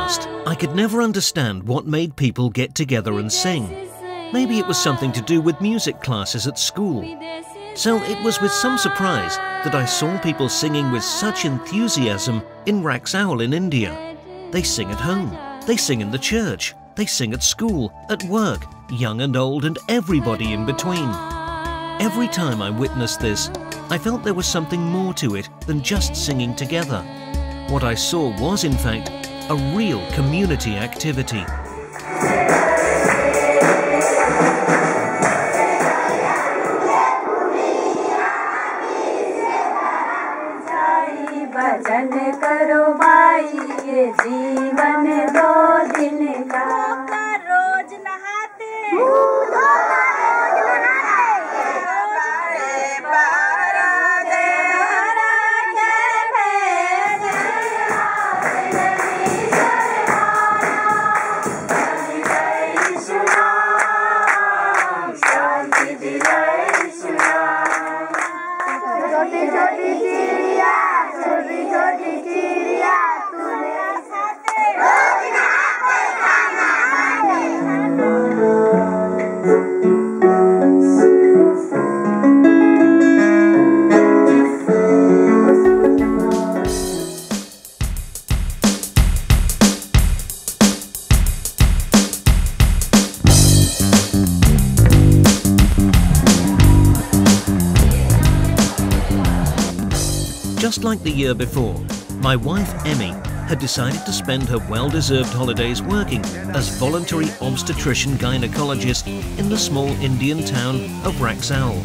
past, I could never understand what made people get together and sing. Maybe it was something to do with music classes at school. So it was with some surprise that I saw people singing with such enthusiasm in Raxaul in India. They sing at home, they sing in the church, they sing at school, at work, young and old and everybody in between. Every time I witnessed this, I felt there was something more to it than just singing together. What I saw was, in fact, a real community activity. Just like the year before, my wife Emmy had decided to spend her well-deserved holidays working as voluntary obstetrician-gynaecologist in the small Indian town of Raxaul.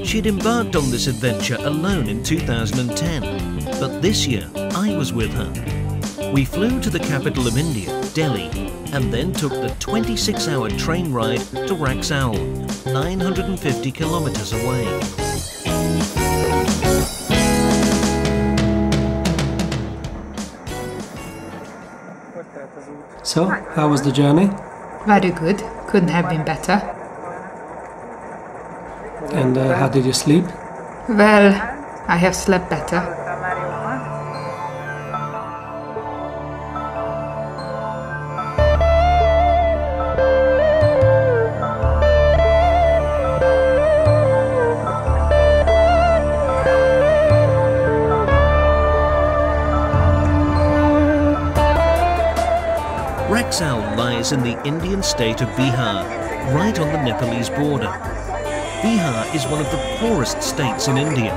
She'd embarked on this adventure alone in 2010, but this year I was with her. We flew to the capital of India, Delhi, and then took the 26-hour train ride to Raxaul, 950 kilometers away. So, how was the journey? Very good. Couldn't have been better. And how did you sleep? Well, I have slept better. Raxaul lies in the Indian state of Bihar, right on the Nepalese border. Bihar is one of the poorest states in India.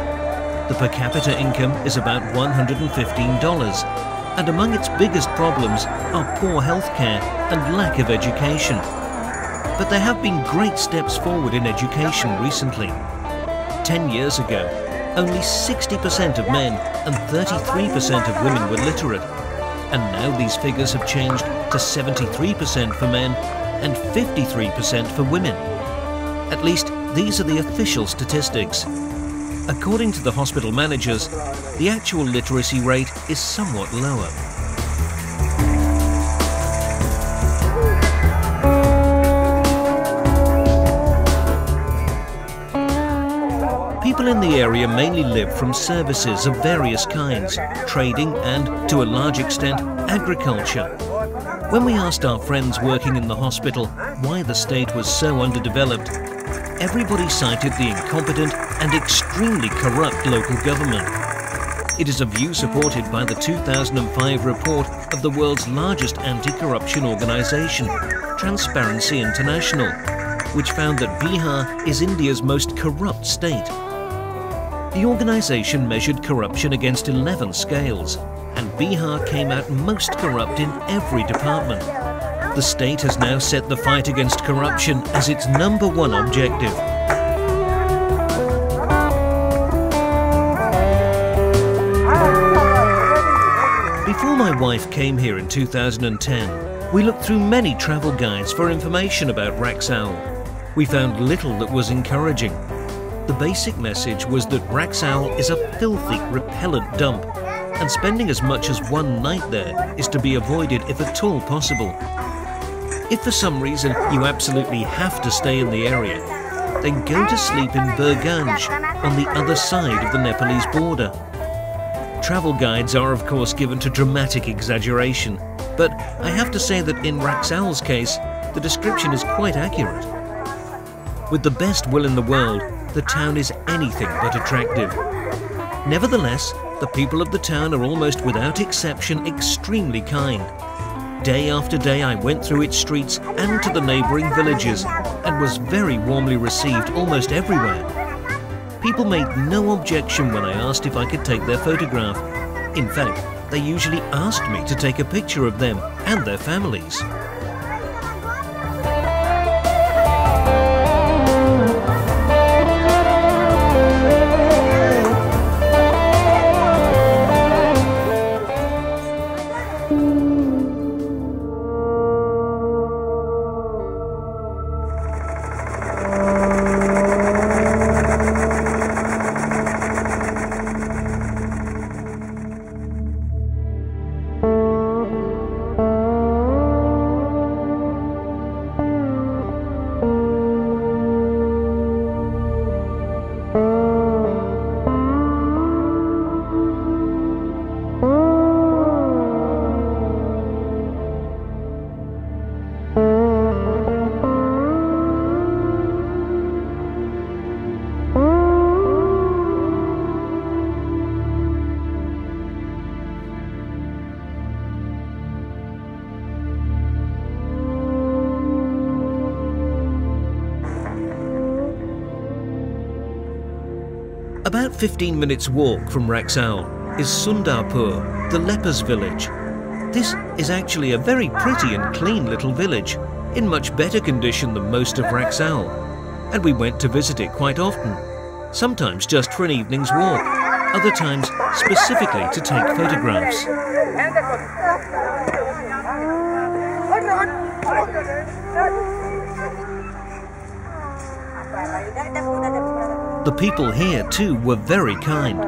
The per capita income is about $115, and among its biggest problems are poor healthcare and lack of education. But there have been great steps forward in education recently. 10 years ago, only 60% of men and 33% of women were literate. And now these figures have changed to 73% for men and 53% for women. At least, these are the official statistics. According to the hospital managers, the actual literacy rate is somewhat lower. People in the area mainly live from services of various kinds, trading and, to a large extent, agriculture. When we asked our friends working in the hospital why the state was so underdeveloped, everybody cited the incompetent and extremely corrupt local government. It is a view supported by the 2005 report of the world's largest anti-corruption organization, Transparency International, which found that Bihar is India's most corrupt state. The organization measured corruption against 11 scales, and Bihar came out most corrupt in every department. The state has now set the fight against corruption as its #1 objective. Before my wife came here in 2010, we looked through many travel guides for information about Raxaul. We found little that was encouraging. The basic message was that Raxaul is a filthy, repellent dump, and spending as much as one night there is to be avoided if at all possible. If for some reason you absolutely have to stay in the area, then go to sleep in Burganj, on the other side of the Nepalese border. Travel guides are of course given to dramatic exaggeration, but I have to say that in Raxaul's case, the description is quite accurate. With the best will in the world, the town is anything but attractive. Nevertheless, the people of the town are almost without exception extremely kind. Day after day I went through its streets and to the neighbouring villages and was very warmly received almost everywhere. People made no objection when I asked if I could take their photograph. In fact, they usually asked me to take a picture of them and their families. About 15 minutes walk from Raxaul is Sundarpur, the lepers' village. This is actually a very pretty and clean little village, in much better condition than most of Raxaul, and we went to visit it quite often, sometimes just for an evening's walk, other times specifically to take photographs. The people here too were very kind.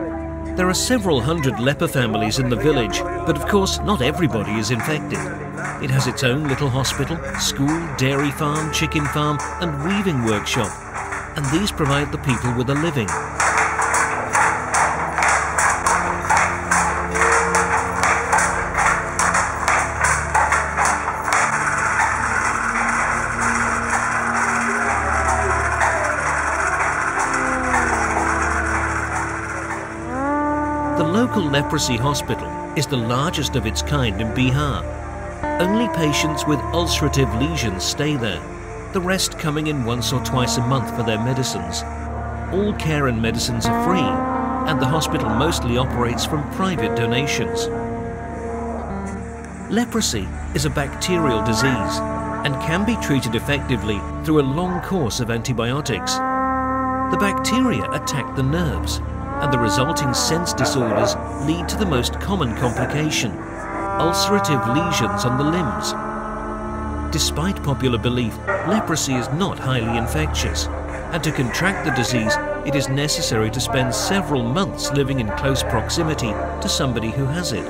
There are several hundred leper families in the village, but of course not everybody is infected. It has its own little hospital, school, dairy farm, chicken farm and weaving workshop, and these provide the people with a living. The local leprosy hospital is the largest of its kind in Bihar. Only patients with ulcerative lesions stay there, the rest coming in once or twice a month for their medicines. All care and medicines are free, and the hospital mostly operates from private donations. Leprosy is a bacterial disease and can be treated effectively through a long course of antibiotics. The bacteria attack the nerves, and the resulting sense disorders lead to the most common complication, ulcerative lesions on the limbs. Despite popular belief, leprosy is not highly infectious, and to contract the disease, it is necessary to spend several months living in close proximity to somebody who has it.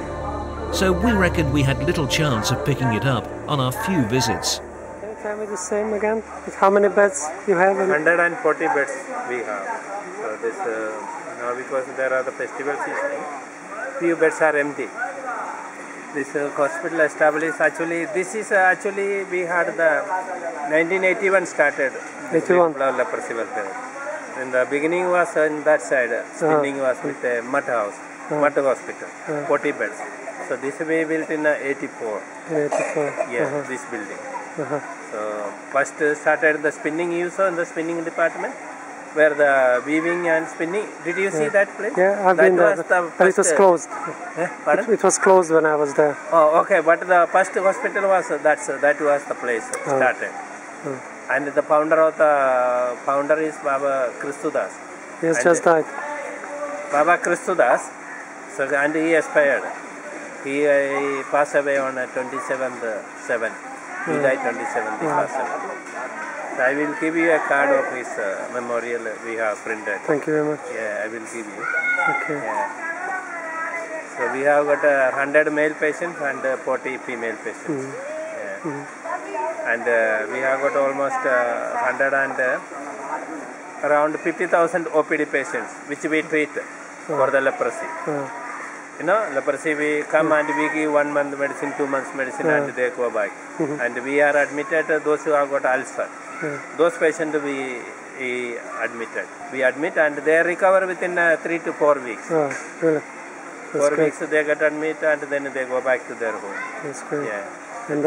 So we reckoned we had little chance of picking it up on our few visits. Can you tell me the same again? How many beds you have? 140 beds we have. So this now because there are the festival season, few beds are empty. This hospital established actually. This is actually we had the 1981 started. 81. Leprosy welfare. In the beginning was on that side. Spinning was with a mud house, mud hospital, 40 beds. So this we built in 84. 84. Yeah, this building. So first started the spinning use in the spinning department, where the weaving and spinning. Did you see that place? Yeah, I've been there, but it was closed. Pardon? It was closed when I was there. Oh, okay. But the first hospital was that was the place started. And the founder is Baba Kristudas. He has just died. Baba Kristudas. So and he expired. He passed away on 27/7. He died 27th. He passed away. So I will give you a card of his memorial we have printed. Thank you very much. Yeah, I will give you. Okay. Yeah. So we have got 100 male patients and 40 female patients. Yeah. And we have got almost 100 and around 50,000 OPD patients which we treat for the leprosy. You know, leprosy, we come and we give 1 month medicine, 2 months medicine, and they go back. And we are admitted those who have got ulcer. Those patients we admitted. We admit and they recover within 3 to 4 weeks. Oh, really? 4 weeks they get admitted and then they go back to their home. That's great. Yeah. And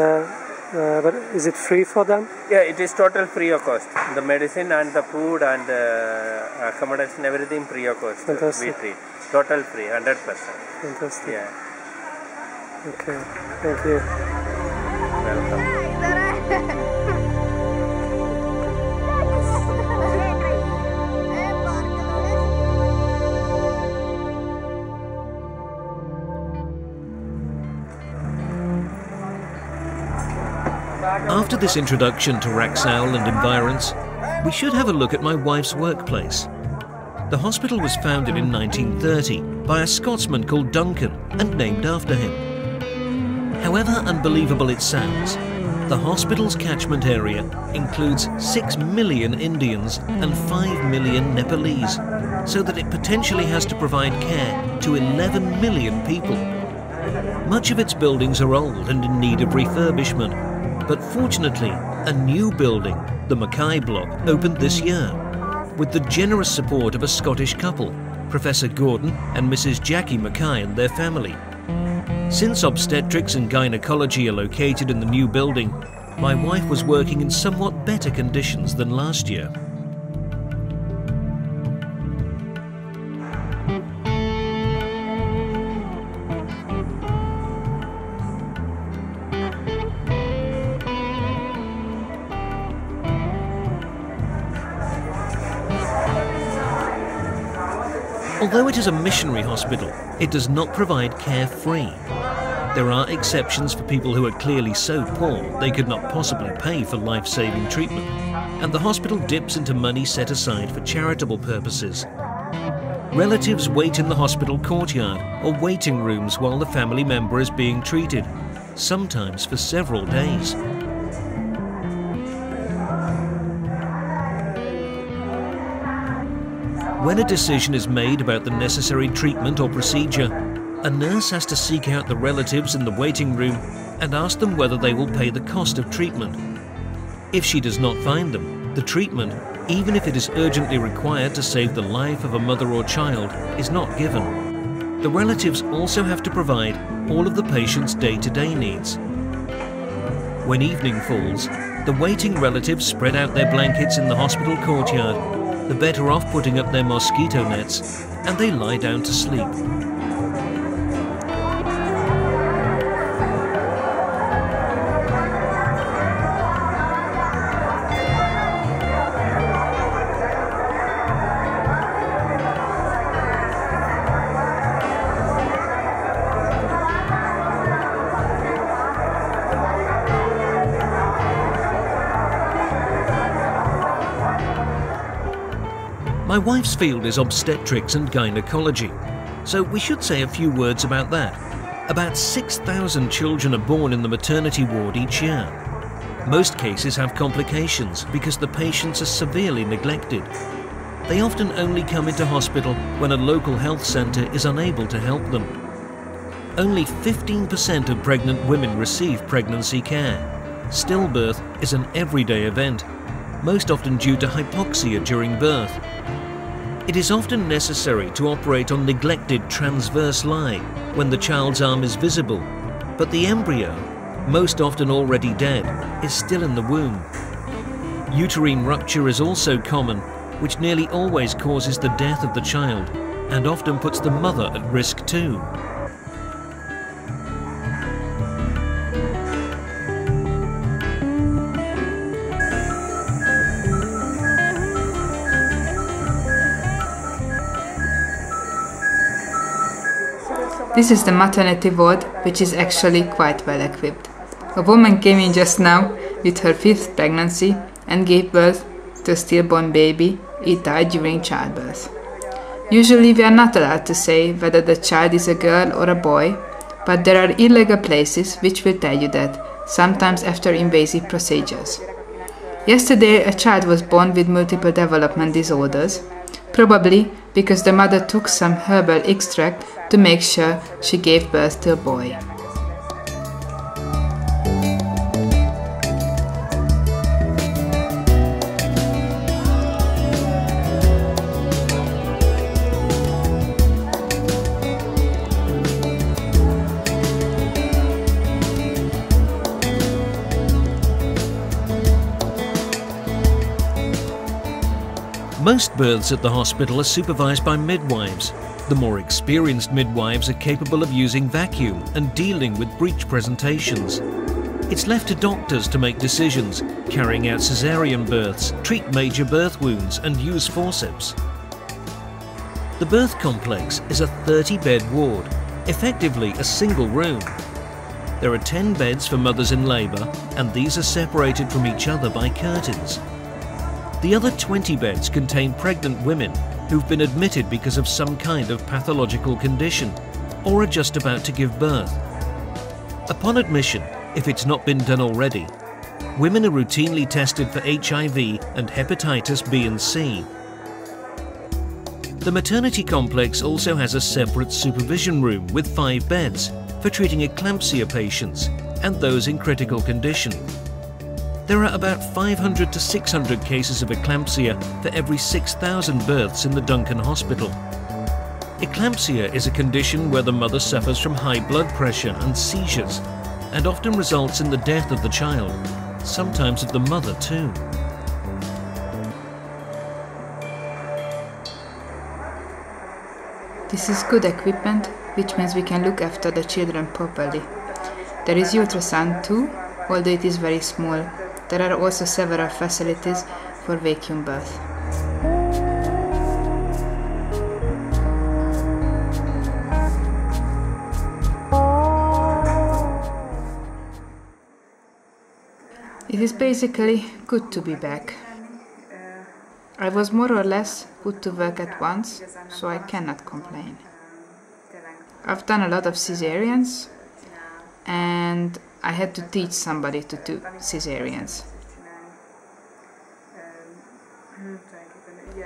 but is it free for them? Yeah, it is total free of cost. The medicine and the food and accommodation, everything free of cost. Fantastic. We treat. Total free, 100%. Fantastic. Yeah. Okay, thank you. Welcome. After this introduction to Raxaul and environs, we should have a look at my wife's workplace. The hospital was founded in 1930 by a Scotsman called Duncan and named after him. However unbelievable it sounds, the hospital's catchment area includes 6 million Indians and 5 million Nepalese, so that it potentially has to provide care to 11 million people. Much of its buildings are old and in need of refurbishment, but fortunately, a new building, the Mackay Block, opened this year, with the generous support of a Scottish couple, Professor Gordon and Mrs. Jackie Mackay and their family. Since obstetrics and gynaecology are located in the new building, my wife was working in somewhat better conditions than last year. Although it is a missionary hospital, it does not provide care free. There are exceptions for people who are clearly so poor they could not possibly pay for life-saving treatment, and the hospital dips into money set aside for charitable purposes. Relatives wait in the hospital courtyard or waiting rooms while the family member is being treated, sometimes for several days. When a decision is made about the necessary treatment or procedure, a nurse has to seek out the relatives in the waiting room and ask them whether they will pay the cost of treatment. If she does not find them, the treatment, even if it is urgently required to save the life of a mother or child, is not given. The relatives also have to provide all of the patient's day-to-day needs. When evening falls, the waiting relatives spread out their blankets in the hospital courtyard, the better off putting up their mosquito nets, and they lie down to sleep. My wife's field is obstetrics and gynaecology, so we should say a few words about that. About 6,000 children are born in the maternity ward each year. Most cases have complications because the patients are severely neglected. They often only come into hospital when a local health centre is unable to help them. Only 15% of pregnant women receive pregnancy care. Stillbirth is an everyday event, most often due to hypoxia during birth. It is often necessary to operate on neglected transverse lie when the child's arm is visible, but the embryo, most often already dead, is still in the womb. Uterine rupture is also common, which nearly always causes the death of the child and often puts the mother at risk too. This is the maternity ward, which is actually quite well equipped. A woman came in just now with her 5th pregnancy and gave birth to a stillborn baby. It died during childbirth. Usually we are not allowed to say whether the child is a girl or a boy, but there are illegal places which will tell you that, sometimes after invasive procedures. Yesterday a child was born with multiple development disorders, Probably because the mother took some herbal extract to make sure she gave birth to a boy. Most births at the hospital are supervised by midwives. The more experienced midwives are capable of using vacuum and dealing with breech presentations. It's left to doctors to make decisions, carrying out cesarean births, treat major birth wounds and use forceps. The birth complex is a 30-bed ward, effectively a single room. There are 10 beds for mothers in labour, and these are separated from each other by curtains. The other 20 beds contain pregnant women who've been admitted because of some kind of pathological condition or are just about to give birth. Upon admission, if it's not been done already, women are routinely tested for HIV and hepatitis B and C. The maternity complex also has a separate supervision room with 5 beds for treating eclampsia patients and those in critical condition. There are about 500 to 600 cases of eclampsia for every 6,000 births in the Duncan Hospital. Eclampsia is a condition where the mother suffers from high blood pressure and seizures, and often results in the death of the child, sometimes of the mother too. This is good equipment, which means we can look after the children properly. There is ultrasound too, although it is very small. There are also several facilities for vacuum birth. It is basically good to be back. I was more or less put to work at once, so I cannot complain. I've done a lot of cesareans, and I had to teach somebody to do cesareans.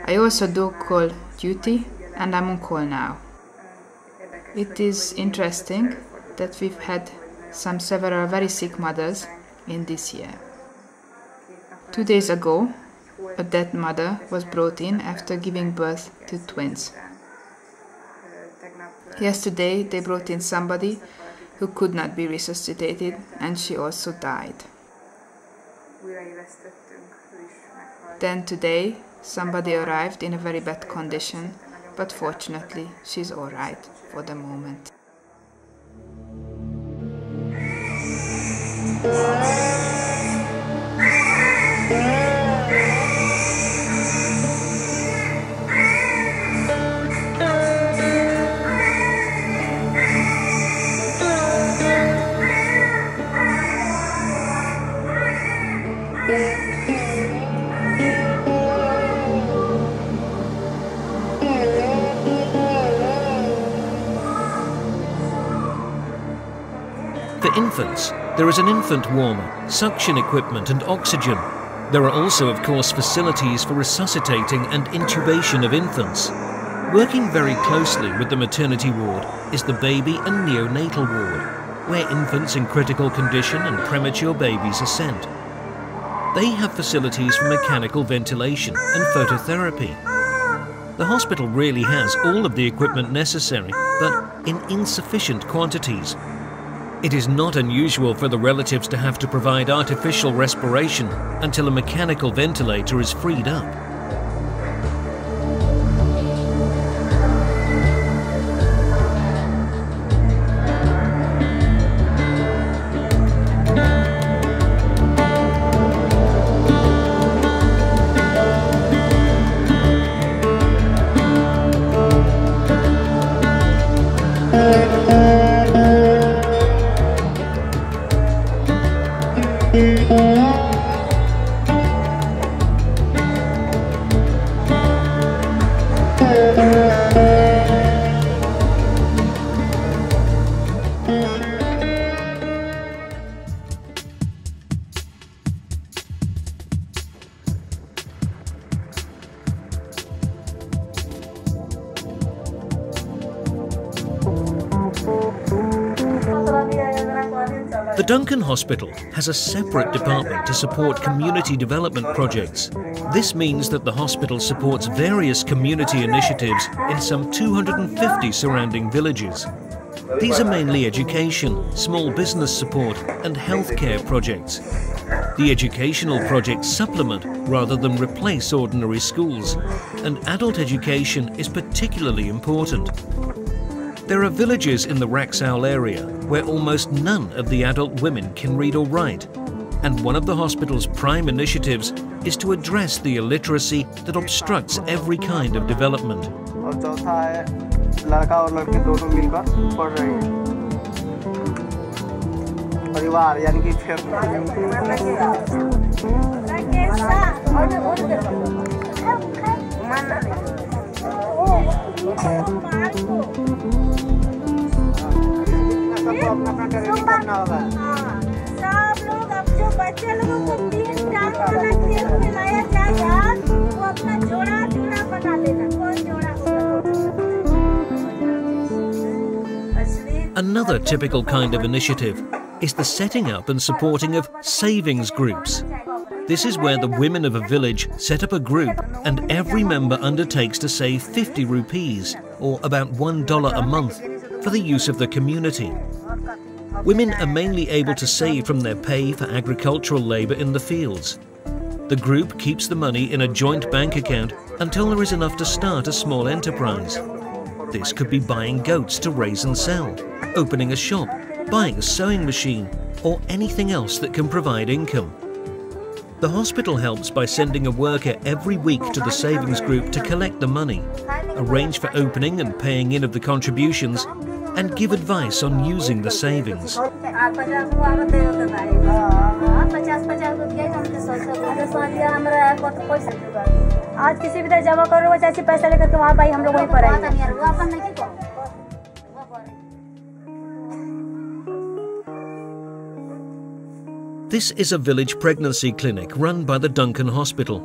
I also do call duty, and I'm on call now. It is interesting that we've had several very sick mothers in this year. 2 days ago, a dead mother was brought in after giving birth to twins. Yesterday they brought in somebody who could not be resuscitated, and she also died. Then today somebody arrived in a very bad condition, but fortunately she's all right for the moment. For infants, there is an infant warmer, suction equipment and oxygen. There are also, of course, facilities for resuscitating and intubation of infants. Working very closely with the maternity ward is the baby and neonatal ward, where infants in critical condition and premature babies are sent. They have facilities for mechanical ventilation and phototherapy. The hospital really has all of the equipment necessary, but in insufficient quantities. It is not unusual for the relatives to have to provide artificial respiration until a mechanical ventilator is freed up. Duncan Hospital has a separate department to support community development projects. This means that the hospital supports various community initiatives in some 250 surrounding villages. These are mainly education, small business support and healthcare projects. The educational projects supplement rather than replace ordinary schools, and adult education is particularly important. There are villages in the Raxaul area where almost none of the adult women can read or write, and one of the hospital's prime initiatives is to address the illiteracy that obstructs every kind of development. लड़का और लड़की दोनों मिलकर पढ़ रहे हैं। परिवार यानी कि अपना ट्रेनिंग करना होगा। सब लोग अब जो बच्चे लोगों को 3 टांग वाला खेल खिलाया जाएगा, वो अपना जोड़ा बना लेना, कौन जोड़ा Another typical kind of initiative is the setting up and supporting of savings groups. This is where the women of a village set up a group and every member undertakes to save 50 rupees, or about $1 a month, for the use of the community. Women are mainly able to save from their pay for agricultural labour in the fields. The group keeps the money in a joint bank account until there is enough to start a small enterprise. This could be buying goats to raise and sell, opening a shop, buying a sewing machine, or anything else that can provide income. The hospital helps by sending a worker every week to the savings group to collect the money, arrange for opening and paying in of the contributions, and give advice on using the savings. This is a village pregnancy clinic run by the Duncan Hospital.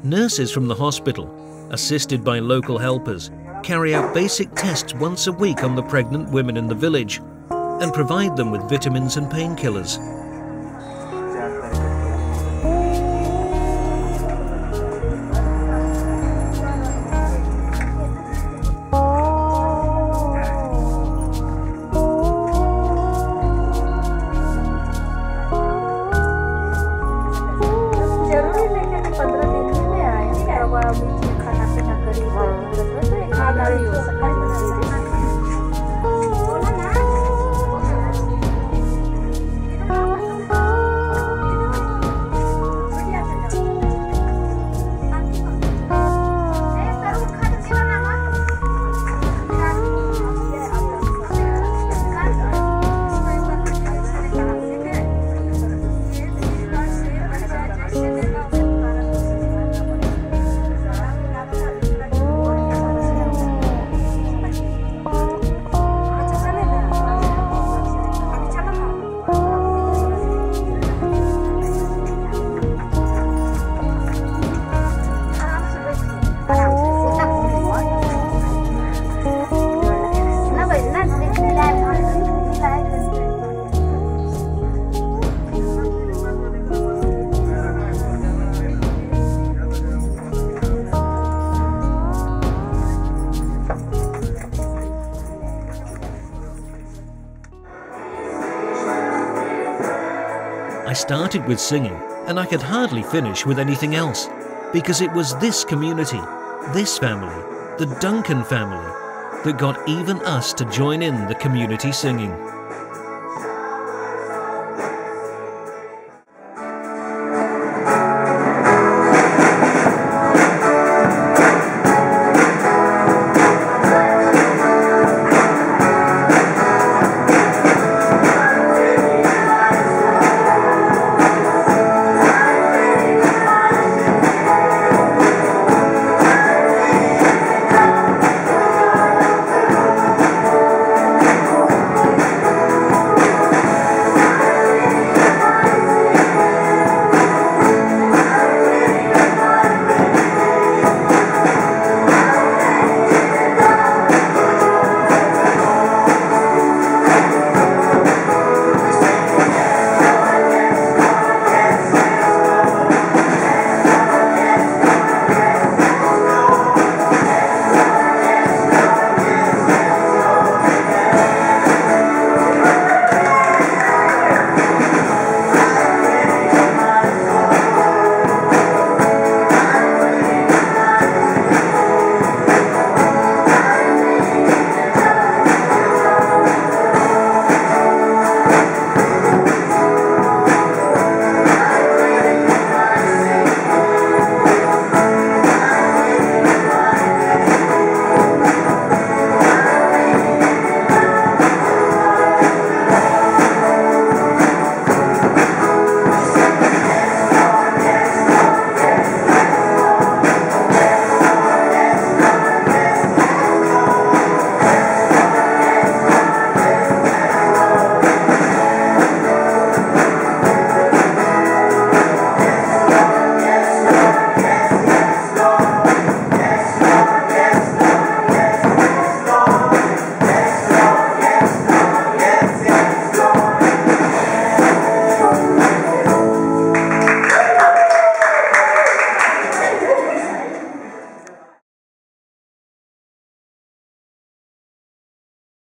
Nurses from the hospital, assisted by local helpers, carry out basic tests once a week on the pregnant women in the village and provide them with vitamins and painkillers. I started with singing, and I could hardly finish with anything else, because it was this community, this family, the Duncan family, that got even us to join in the community singing.